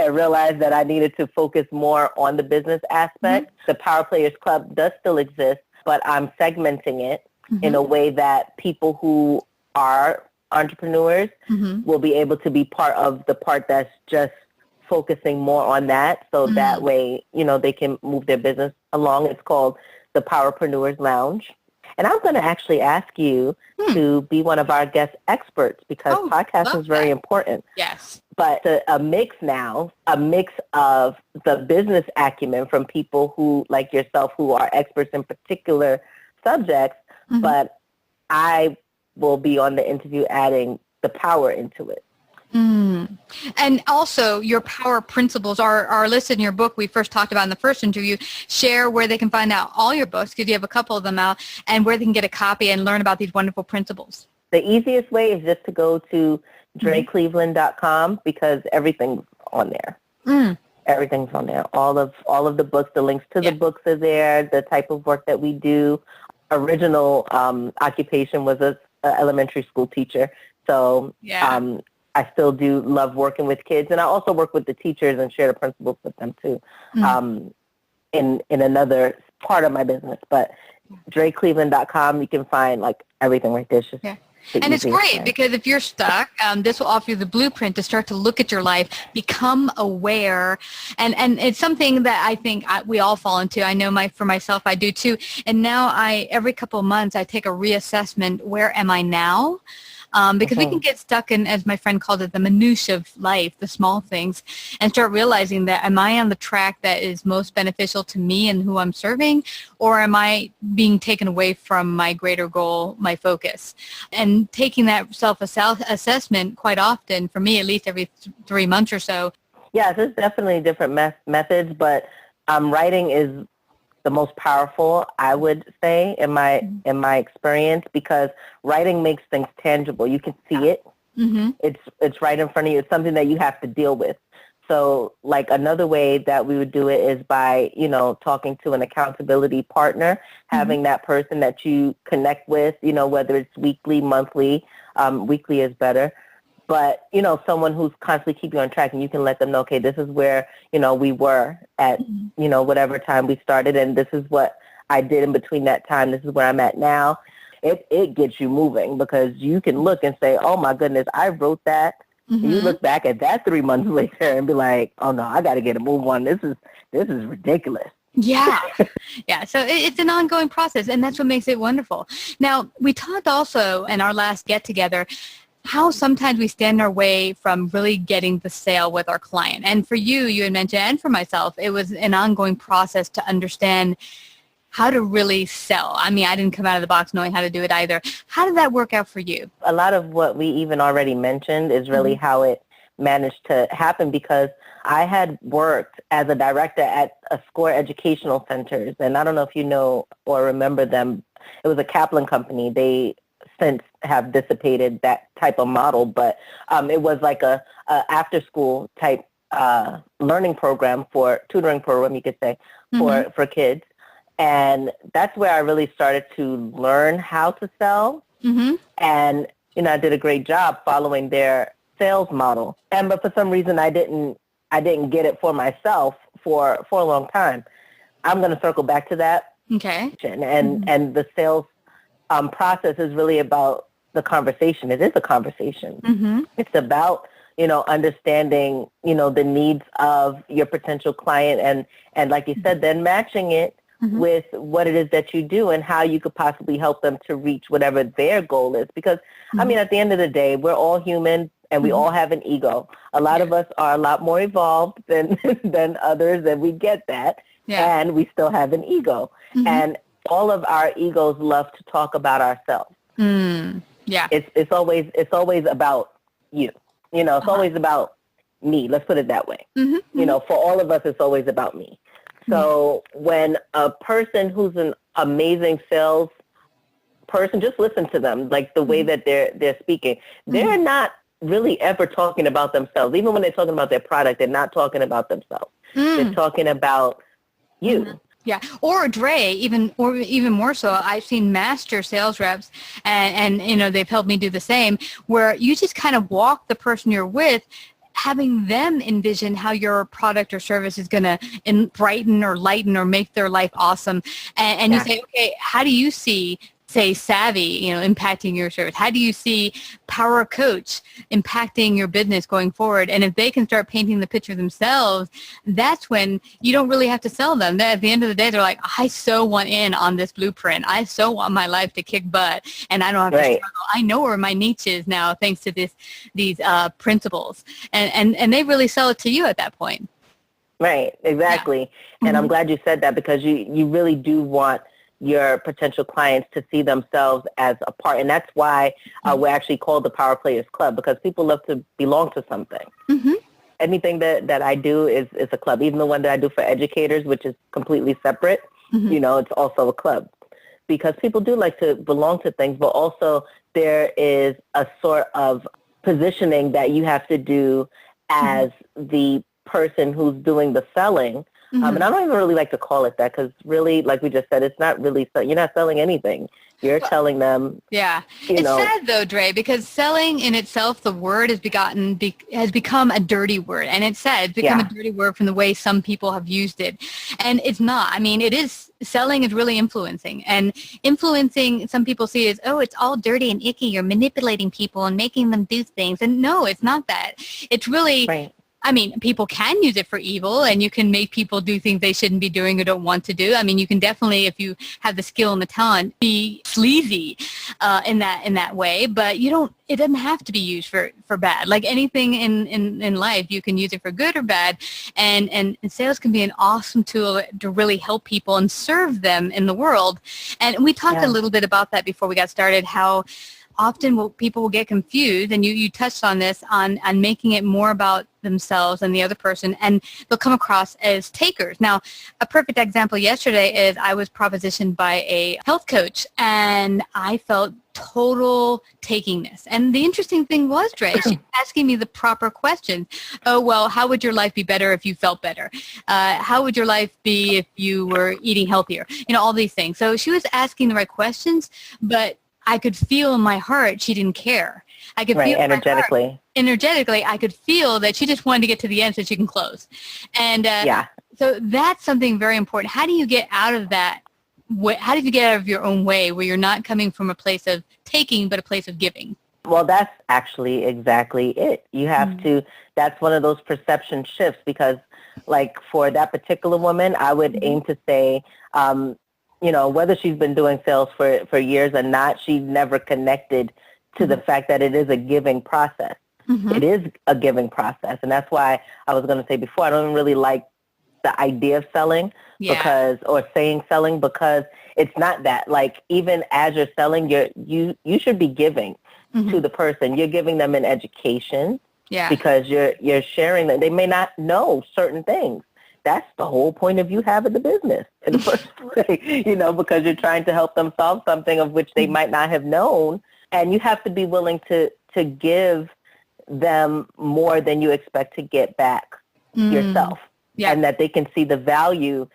realize that I needed to focus more on the business aspect. The Power Players Club does still exist, but I'm segmenting it in a way that people who are entrepreneurs will be able to be part of the part that's just focusing more on that. So that way, they can move their business along. It's called the Powerpreneurs Lounge. And I'm going to actually ask you to be one of our guest experts, because podcasting is very important. Yes. But a mix of the business acumen from people who, like yourself, who are experts in particular subjects, but I will be on the interview adding the power into it. And also your power principles are listed in your book we first talked about in the first interview. Share where they can find out all your books, because you have a couple of them out, and where they can get a copy and learn about these wonderful principles. The easiest way is just to go to DreCleveland.com, because everything's on there. Everything's on there. All of the books, the links to the books are there, the type of work that we do. Original occupation was a elementary school teacher. So I still do love working with kids, and I also work with the teachers and share the principles with them too, in another part of my business. But DreCleveland.com, you can find like everything right there. It's just and it's great, because if you're stuck, this will offer you the blueprint to start to look at your life, become aware, and it's something that I think we all fall into. I know for myself, I do too. And now every couple of months, I take a reassessment. Where am I now? Because we can get stuck in, as my friend called it, the minutiae of life, the small things, and start realizing that, am I on the track that is most beneficial to me and who I'm serving, or am I being taken away from my greater goal, my focus? And taking that self-assessment quite often, for me at least every 3 months or so. Yeah, there's definitely different methods, but writing is the most powerful, I would say, in my experience, because writing makes things tangible. You can see it. It's right in front of you. It's something that you have to deal with. So, like, another way that we would do it is by, talking to an accountability partner, having that person that you connect with, whether it's weekly, monthly. Weekly is better. But, someone who's constantly keeping you on track, and you can let them know, okay, this is where, we were at, whatever time we started, and this is what I did in between that time. This is where I'm at now. It gets you moving because you can look and say, oh my goodness, I wrote that. Mm-hmm. You look back at that 3 months later and be like, oh no, I got to get a move on. This is ridiculous. Yeah. Yeah. So it's an ongoing process, and that's what makes it wonderful. Now, we talked also in our last get together how sometimes we stand in our way from really getting the sale with our client. And for you, you had mentioned, and for myself, it was an ongoing process to understand how to really sell. I mean, I didn't come out of the box knowing how to do it either. How did that work out for you? A lot of what we even already mentioned is really how it managed to happen, because I had worked as a director at a SCORE educational centers, and I don't know if you know or remember them. It was a Kaplan company. They since have dissipated that type of model, but it was like a after school type learning program, for tutoring program, you could say, for kids. And that's where I really started to learn how to sell. Mm-hmm. And, I did a great job following their sales model. But for some reason, I didn't get it for myself for a long time. I'm going to circle back to that. Okay. And the sales process is really about the conversation. It is a conversation. Mm-hmm. It's about, understanding, the needs of your potential client and like you said, then matching it with what it is that you do and how you could possibly help them to reach whatever their goal is. Because, I mean, at the end of the day, we're all human and we all have an ego. A lot of us are a lot more evolved than others, and we get that. Yeah. And we still have an ego. Mm-hmm. And all of our egos love to talk about ourselves. Yeah. It's always about you. It's always about me. Let's put it that way. Mm-hmm. For all of us, it's always about me. So when a person who's an amazing sales person, just listen to them, like the way that they're speaking. They're not really ever talking about themselves. Even when they're talking about their product, they're not talking about themselves. They're talking about you. Yeah, or Dre, even more so. I've seen master sales reps, and they've helped me do the same, where you just kind of walk the person you're with, having them envision how your product or service is going to brighten or lighten or make their life awesome. And you say, okay, how do you see, say, Savvy, impacting your service? How do you see Power Coach impacting your business going forward? And if they can start painting the picture themselves, that's when you don't really have to sell them. At the end of the day, they're like, I so want in on this blueprint. I so want my life to kick butt, and I don't have to struggle. I know where my niche is now, thanks to these principles. And they really sell it to you at that point. Right, exactly. Yeah. And I'm glad you said that, because you really do want your potential clients to see themselves as a part. And that's why we're actually called the Power Players Club, because people love to belong to something. Mm-hmm. Anything that I do is a club. Even the one that I do for educators, which is completely separate, it's also a club. Because people do like to belong to things, but also there is a sort of positioning that you have to do as the person who's doing the selling. And I don't even really like to call it that, because really, like we just said, it's not really, you're not selling anything. You're telling them. Yeah. It's sad though, Dre, because selling in itself, the word has become a dirty word. And it's sad, it's become a dirty word from the way some people have used it. And it's not. I mean, selling is really influencing. And influencing, some people see it as, it's all dirty and icky. You're manipulating people and making them do things. And no, it's not that. It's really... Right. I mean, people can use it for evil, and you can make people do things they shouldn't be doing or don't want to do. I mean, you can definitely, if you have the skill and the talent, be sleazy in that way. But it doesn't have to be used for bad. Like anything in life, you can use it for good or bad. And sales can be an awesome tool to really help people and serve them in the world. And we talked a little bit about that before we got started, how often people will get confused, and you touched on this, on making it more about themselves and the other person, and they'll come across as takers. Now, a perfect example yesterday is I was propositioned by a health coach, and I felt total takingness. And the interesting thing was, Dre, she was asking me the proper questions. Oh, well, how would your life be better if you felt better? How would your life be if you were eating healthier? All these things. So she was asking the right questions, but I could feel in my heart she didn't care. I could feel energetically, I could feel that she just wanted to get to the end so she can close. And so that's something very important. How do you get out of that how did you get out of your own way where you're not coming from a place of taking, but a place of giving? Well, that's actually exactly it. You have to, that's one of those perception shifts because like for that particular woman, I would aim to say, whether she's been doing sales for years or not, she never connected to the fact that it is a giving process. It is a giving process. And that's why I was going to say before, I don't really like the idea of selling or saying selling because it's not that. Like even as you're selling, you should be giving to the person. You're giving them an education because you're sharing that. They may not know certain things. That's the whole point of you having the business in the first place, because you're trying to help them solve something of which they might not have known. And you have to be willing to give them more than you expect to get back yourself. And that they can see the value.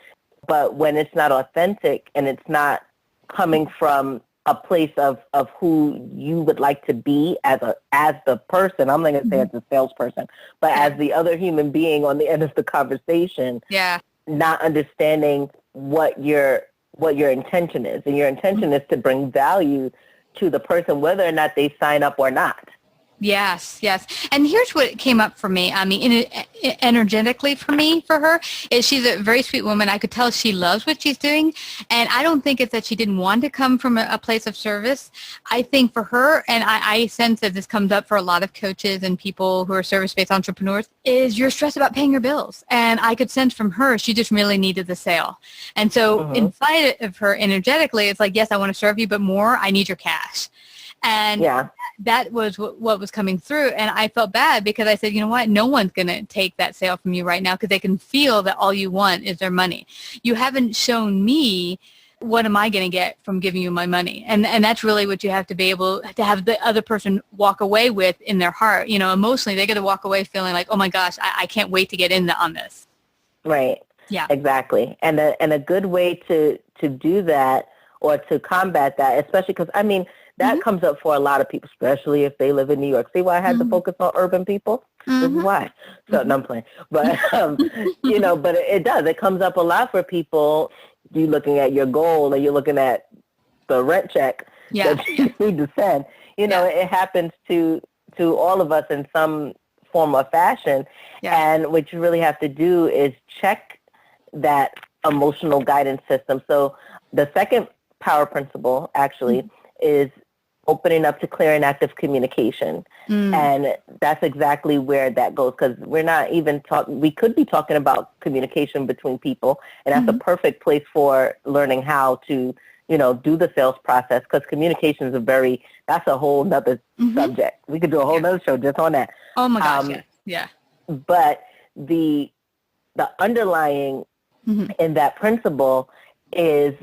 But when it's not authentic and it's not coming from a place of who you would like to be as the person, I'm not going to say as a salesperson, but as the other human being on the end of the conversation, not understanding what your intention is. And your intention is to bring value to the person, whether or not they sign up or not. Yes. And here's what came up for me. I mean, energetically for her, is she's a very sweet woman. I could tell she loves what she's doing. And I don't think it's that she didn't want to come from a place of service. I think for her, and I sense that this comes up for a lot of coaches and people who are service-based entrepreneurs, is you're stressed about paying your bills. And I could sense from her, she just really needed the sale. And so inside of her energetically, it's like, yes, I want to serve you, but more, I need your cash. And that was what was coming through. And I felt bad because I said, you know what? No one's going to take that sale from you right now because they can feel that all you want is their money. You haven't shown me what am I going to get from giving you my money. And that's really what you have to be able to have the other person walk away with in their heart. Emotionally, they got to walk away feeling like, oh my gosh, I can't wait to get in on this. Right. Yeah. Exactly. And a good way to do that or to combat that, especially because, I mean, that comes up for a lot of people, especially if they live in New York. See why I had to focus on urban people? This is why. So, no, I'm playing. But, but it does. It comes up a lot for people. You're looking at your goal or you're looking at the rent check that you need to send. It happens to all of us in some form or fashion. Yeah. And what you really have to do is check that emotional guidance system. So the second power principle actually is opening up to clear and active communication. And that's exactly where that goes because we're not even we could be talking about communication between people, and that's a perfect place for learning how to, do the sales process because communication is that's a whole nother subject. We could do a whole nother show just on that. Oh my gosh, yeah. But the underlying in that principle is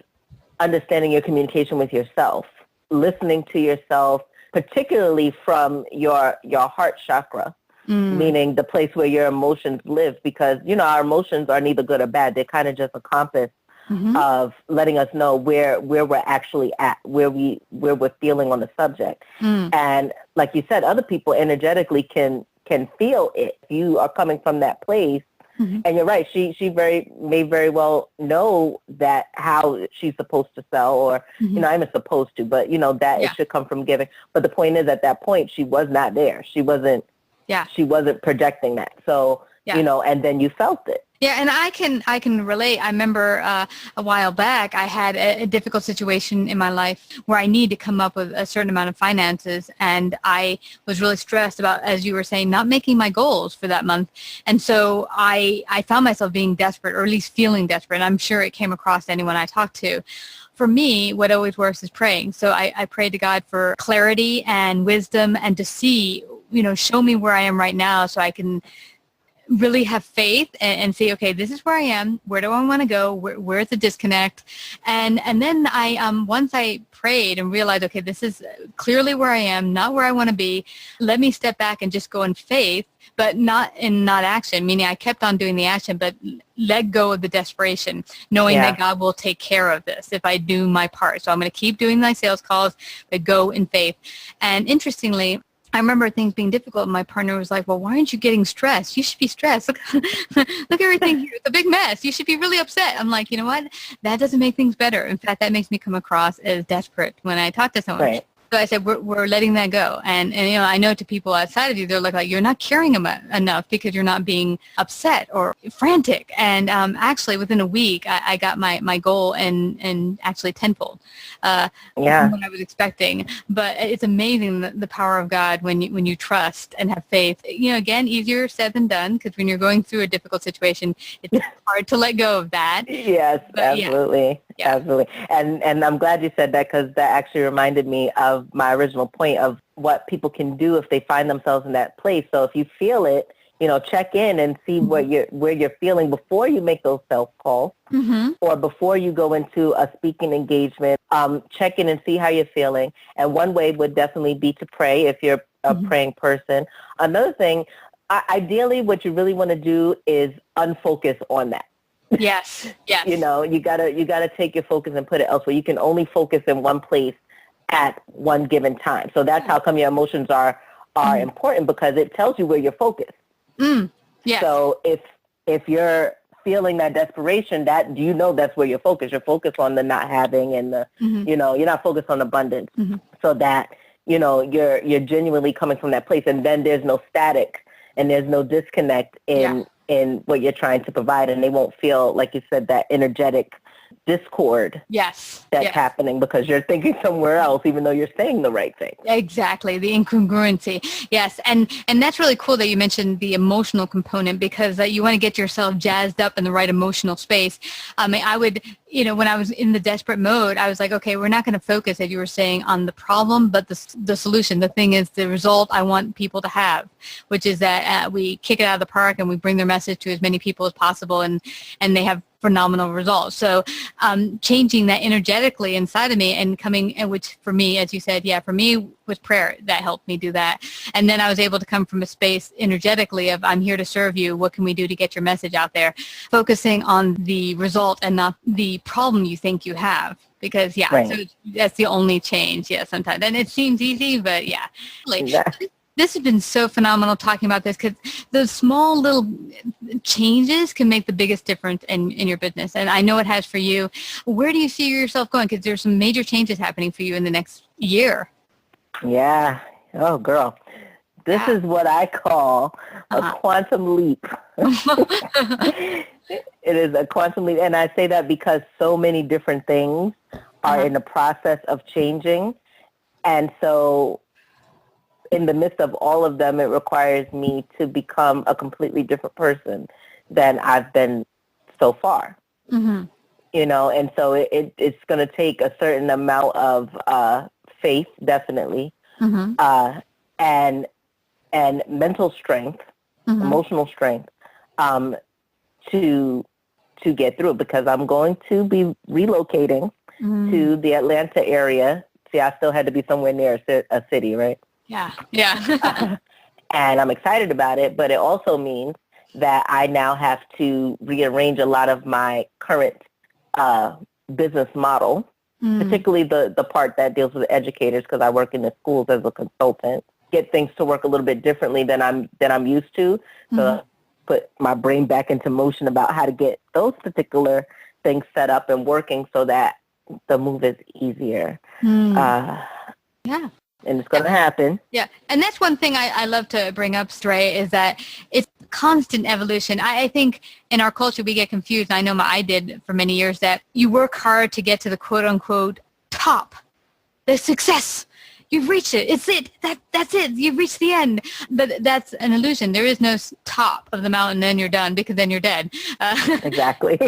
understanding your communication with yourself, listening to yourself, particularly from your heart chakra, meaning the place where your emotions live, because, our emotions are neither good or bad. They're kind of just a compass of letting us know where we're actually at, where we're feeling on the subject. And like you said, other people energetically can feel it. If you are coming from that place, and you're right, she may very well know that how she's supposed to sell, or I'm not supposed to, but that it should come from giving. But the point is, at that point, she was not there. She wasn't projecting that. So and then you felt it. Yeah, and I can relate. I remember a while back I had a difficult situation in my life where I needed to come up with a certain amount of finances, and I was really stressed about, as you were saying, not making my goals for that month. And so I found myself being desperate, or at least feeling desperate. And I'm sure it came across to anyone I talked to. For me, what always works is praying. So I prayed to God for clarity and wisdom and to see, show me where I am right now so I can really have faith and say, okay, this is where I am. Where do I want to go? Where's the disconnect? And then once I prayed and realized, okay, this is clearly where I am, not where I want to be. Let me step back and just go in faith, but not action, meaning I kept on doing the action, but let go of the desperation, knowing that God will take care of this if I do my part. So I'm going to keep doing my sales calls, but go in faith. And interestingly, I remember things being difficult. My partner was like, well, why aren't you getting stressed? You should be stressed. Look, look everything here. It's a big mess. You should be really upset. I'm like, you know what? That doesn't make things better. In fact, that makes me come across as desperate when I talk to someone. Right. So I said, we're letting that go. And I know to people outside of you, they're like you're not caring enough because you're not being upset or frantic. And actually, within a week, I got my goal and actually tenfold from what I was expecting. But it's amazing the power of God when you trust and have faith. Again, easier said than done, because when you're going through a difficult situation, it's hard to let go of that. Yes, but, absolutely. Yeah. Absolutely. And I'm glad you said that, because that actually reminded me of my original point of what people can do if they find themselves in that place. So if you feel it, check in and see where you're feeling before you make those self-calls, or before you go into a speaking engagement. Check in and see how you're feeling. And one way would definitely be to pray if you're a praying person. Another thing, ideally, what you really want to do is unfocus on that. Yes. You gotta take your focus and put it elsewhere. You can only focus in one place at one given time. So that's how come your emotions are important, because it tells you where you're focused. Yes. So if you're feeling that desperation, that's where you're focused. You're focused on the not having and the you're not focused on abundance. So that you're genuinely coming from that place, and then there's no static and there's no disconnect in what you're trying to provide, and they won't feel, like you said, that energetic discord that's happening because you're thinking somewhere else, even though you're saying the right thing. Exactly, the incongruency. Yes, and that's really cool that you mentioned the emotional component, because you want to get yourself jazzed up in the right emotional space. I mean, I would, when I was in the desperate mode, I was like, okay, we're not going to focus, as you were saying, on the problem, but the solution. The thing is the result I want people to have, which is that we kick it out of the park and we bring their message to as many people as possible, and they have phenomenal results. So changing that energetically inside of me and coming, which for me, as you said, for me was prayer that helped me do that. And then I was able to come from a space energetically of, I'm here to serve you. What can we do to get your message out there? Focusing on the result and not the problem you think you have. Because, so that's the only change, sometimes. And it seems easy, but This has been so phenomenal talking about this, because those small little changes can make the biggest difference in your business. And I know it has for you. Where do you see yourself going? Because there's some major changes happening for you in the next year. Yeah. Oh, girl. This is what I call a quantum leap. It is a quantum leap. And I say that because so many different things are in the process of changing. And so in the midst of all of them, it requires me to become a completely different person than I've been so far. And so it's going to take a certain amount of faith, definitely, and mental strength, emotional strength, to get through it, because I'm going to be relocating to the Atlanta area. See, I still had to be somewhere near a city, right? Yeah. And I'm excited about it, but it also means that I now have to rearrange a lot of my current business model, particularly the part that deals with educators, because I work in the schools as a consultant, get things to work a little bit differently than I'm used to. So put my brain back into motion about how to get those particular things set up and working so that the move is easier. And it's going to happen. Yeah. And that's one thing I love to bring up, Stray, is that it's constant evolution. I think in our culture, we get confused. And I know I did for many years, that you work hard to get to the quote unquote top, the success. You've reached it. It's it. That's it. You've reached the end. But that's an illusion. There is no top of the mountain, then you're done, because then you're dead. Exactly.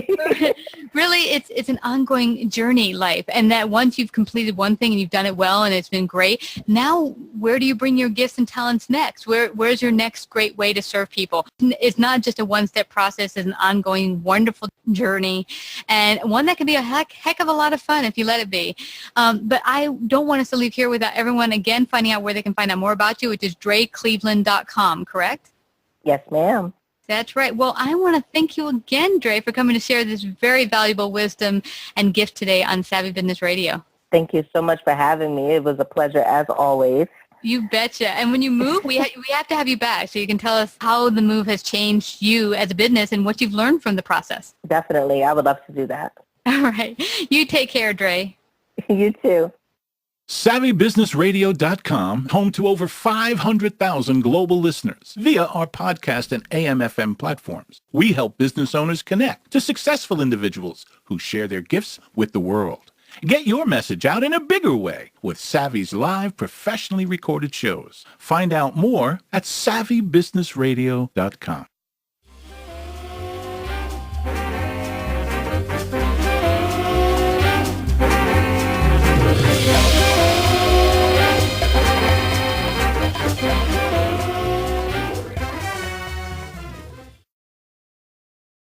Really, it's an ongoing journey, life. And that once you've completed one thing and you've done it well and it's been great, now where do you bring your gifts and talents next? Where's your next great way to serve people? It's not just a one-step process. It's an ongoing, wonderful journey, and one that can be a heck of a lot of fun if you let it be. But I don't want us to leave here without everyone, again, finding out where they can find out more about you, which is DreCleveland.com, correct? Yes, ma'am. That's right. Well, I want to thank you again, Dre, for coming to share this very valuable wisdom and gift today on Savvy Business Radio. Thank you so much for having me. It was a pleasure, as always. You betcha. And when you move, we have to have you back so you can tell us how the move has changed you as a business and what you've learned from the process. Definitely. I would love to do that. All right. You take care, Dre. You too. SavvyBusinessRadio.com, home to over 500,000 global listeners via our podcast and AM/FM platforms. We help business owners connect to successful individuals who share their gifts with the world. Get your message out in a bigger way with Savvy's live, professionally recorded shows. Find out more at SavvyBusinessRadio.com.